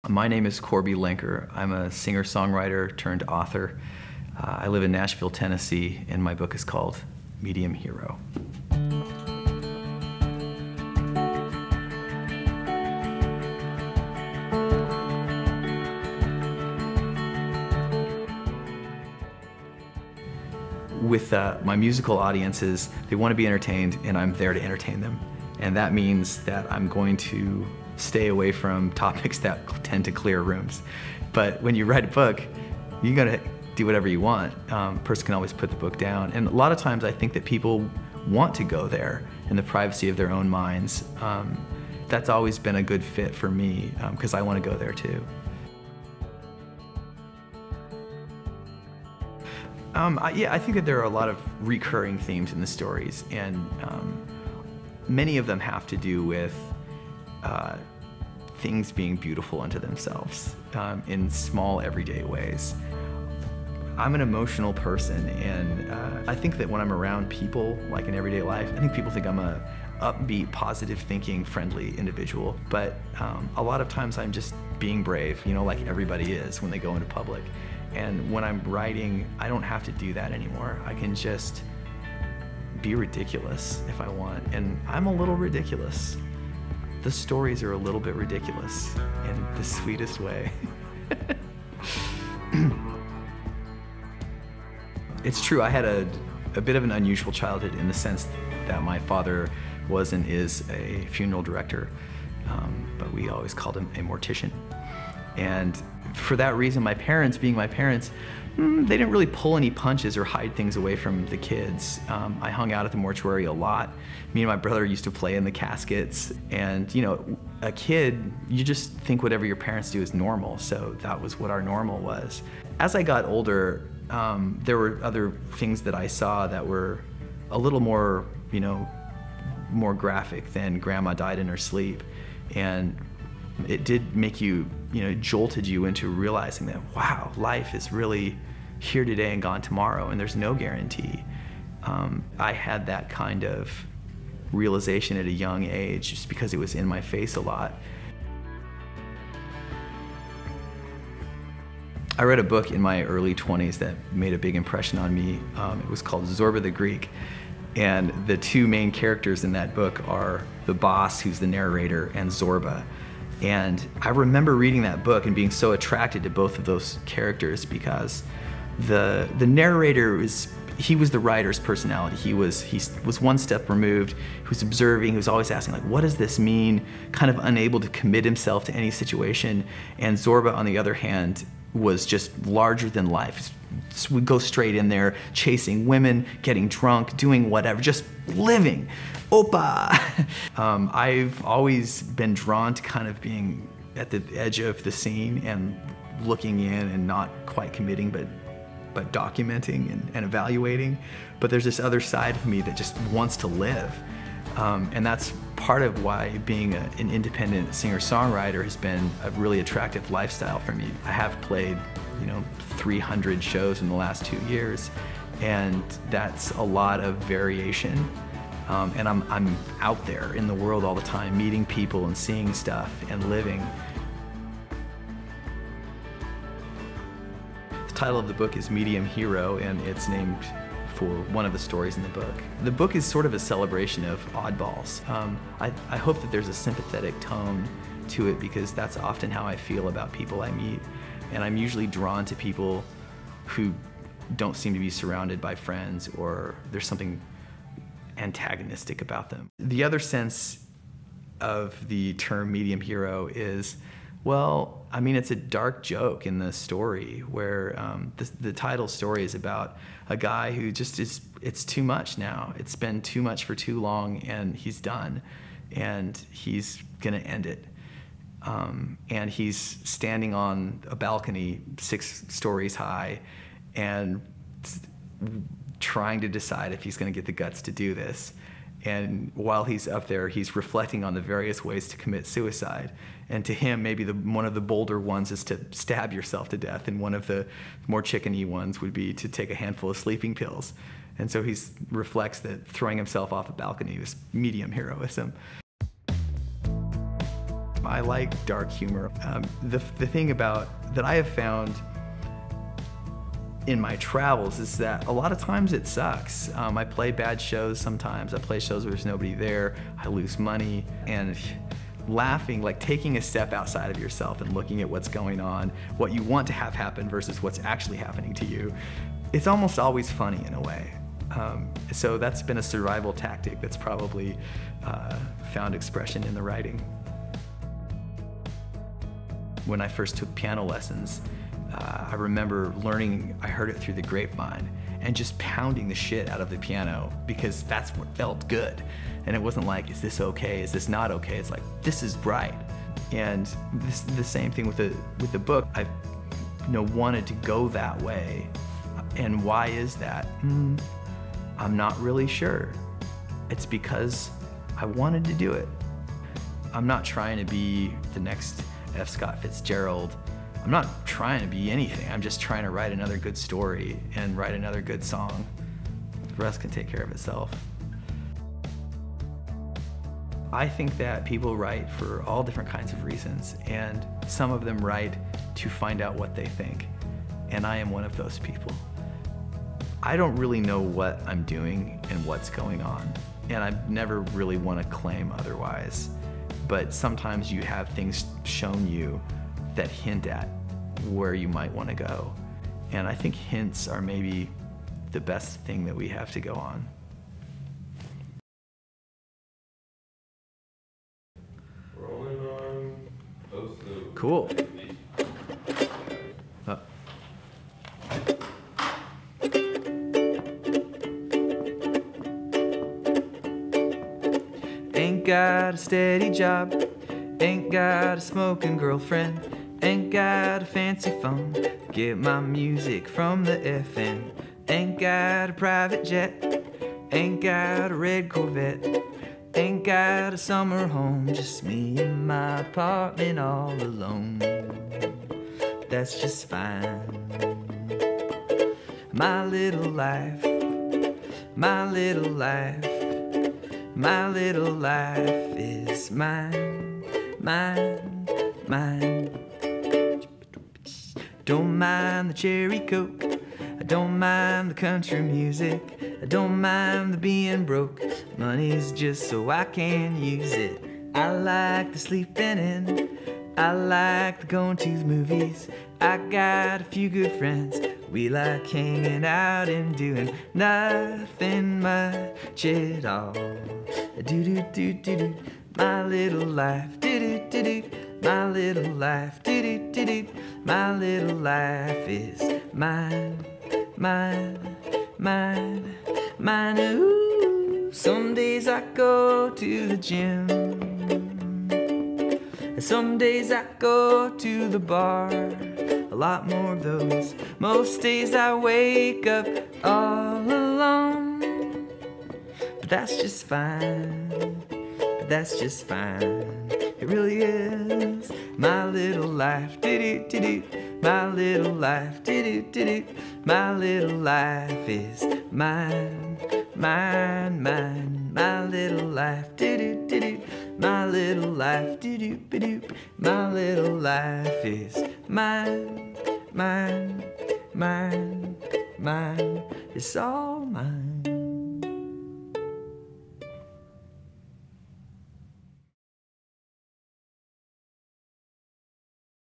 My name is Korby Lenker. I'm a singer-songwriter turned author. I live in Nashville, Tennessee, and my book is called Medium Hero. With my musical audiences, they want to be entertained, and I'm there to entertain them. And that means that I'm going to stay away from topics that tend to clear rooms. But when you write a book, you gotta do whatever you want. Person can always put the book down. And a lot of times I think that people want to go there in the privacy of their own minds. That's always been a good fit for me, because I want to go there too. Yeah, I think that there are a lot of recurring themes in the stories, and many of them have to do with things being beautiful unto themselves in small, everyday ways. I'm an emotional person, and I think that when I'm around people, like in everyday life, I think people think I'm a upbeat, positive thinking, friendly individual, but a lot of times I'm just being brave, you know, like everybody is when they go into public. And when I'm writing, I don't have to do that anymore. I can just be ridiculous if I want, and I'm a little ridiculous. The stories are a little bit ridiculous in the sweetest way. It's true, I had a bit of an unusual childhood in the sense that my father was and is a funeral director, but we always called him a mortician. And for that reason, my parents, being my parents, they didn't really pull any punches or hide things away from the kids. I hung out at the mortuary a lot. Me and my brother used to play in the caskets. And you know, a kid, you just think whatever your parents do is normal. So that was what our normal was. As I got older, there were other things that I saw that were a little more, you know, more graphic than Grandma died in her sleep. And it did make you, you know, it jolted you into realizing that, wow, life is really here today and gone tomorrow, and there's no guarantee. I had that kind of realization at a young age just because it was in my face a lot. I read a book in my early 20s that made a big impression on me. It was called Zorba The Greek. And the two main characters in that book are the boss, who's the narrator, and Zorba. And I remember reading that book and being so attracted to both of those characters because the narrator he was the writer's personality. He was one step removed. He was observing. He was always asking, like, what does this mean? Kind of unable to commit himself to any situation. And Zorba, on the other hand, was just larger than life. Would go straight in there, chasing women, getting drunk, doing whatever, just living. Opa! I've always been drawn to kind of being at the edge of the scene and looking in and not quite committing, but documenting and evaluating. But there's this other side of me that just wants to live. And that's part of why being an independent singer-songwriter has been a really attractive lifestyle for me. I have played, you know, 300 shows in the last 2 years, and that's a lot of variation. And I'm out there in the world all the time, meeting people and seeing stuff and living. The title of the book is Medium Hero, and it's named for one of the stories in the book. The book is sort of a celebration of oddballs. I hope that there's a sympathetic tone to it because that's often how I feel about people I meet. And I'm usually drawn to people who don't seem to be surrounded by friends, or there's something antagonistic about them. The other sense of the term medium hero is, well, I mean, it's a dark joke in the story where the title story is about a guy who just it's too much now. It's been too much for too long, and he's done, and he's gonna end it. And he's standing on a balcony 6 stories high and trying to decide if he's gonna get the guts to do this. And while he's up there, he's reflecting on the various ways to commit suicide. And to him, maybe one of the bolder ones is to stab yourself to death, and one of the more chickeny ones would be to take a handful of sleeping pills. And so he reflects that throwing himself off a balcony is medium heroism. I like dark humor. The thing that I have found in my travels is that a lot of times it sucks. I play bad shows sometimes. I play shows where there's nobody there. I lose money, and laughing, like taking a step outside of yourself and looking at what's going on, what you want to have happen versus what's actually happening to you, it's almost always funny in a way. So that's been a survival tactic that's probably found expression in the writing. When I first took piano lessons, I remember learning, I heard it through the grapevine, and just pounding the shit out of the piano because that's what felt good. And it wasn't like, is this okay, is this not okay? It's like, this is right. And the same thing with the book. I wanted to go that way. And why is that? I'm not really sure. It's because I wanted to do it. I'm not trying to be the next F. Scott Fitzgerald. I'm not trying to be anything. I'm just trying to write another good story and write another good song. The rest can take care of itself. I think that people write for all different kinds of reasons, and some of them write to find out what they think, and I am one of those people. I don't really know what I'm doing and what's going on, and I never really want to claim otherwise, but sometimes you have things shown you that hint at where you might want to go. And I think hints are maybe the best thing that we have to go on. Rolling on both the Cool. Ain't got a steady job, ain't got a smoking girlfriend, ain't got a fancy phone, get my music from the FM. Ain't got a private jet, ain't got a red Corvette, ain't got a summer home, just me in my apartment all alone. That's just fine. My little life, my little life, my little life is mine, mine, mine. Don't mind the cherry coke, I don't mind the country music, I don't mind the being broke. Money's just so I can use it. I like the sleeping in, I like the going to the movies. I got a few good friends, we like hanging out and doing nothing much at all. Do-do-do-do-do, my little life, do-do-do-do, my little life, do-do-do-do, my little life is mine, mine, mine, mine. Ooh, some days I go to the gym, some days I go to the bar, a lot more of those. Most days I wake up all alone, but that's just fine, but that's just fine. It really is my little life, do-do-do-do, my little life, do-do-do-do, my little life is mine, mine, mine, my little life, do-do-do-do, my little life, do-do-do-do, my little life is mine, mine, mine, mine. It's all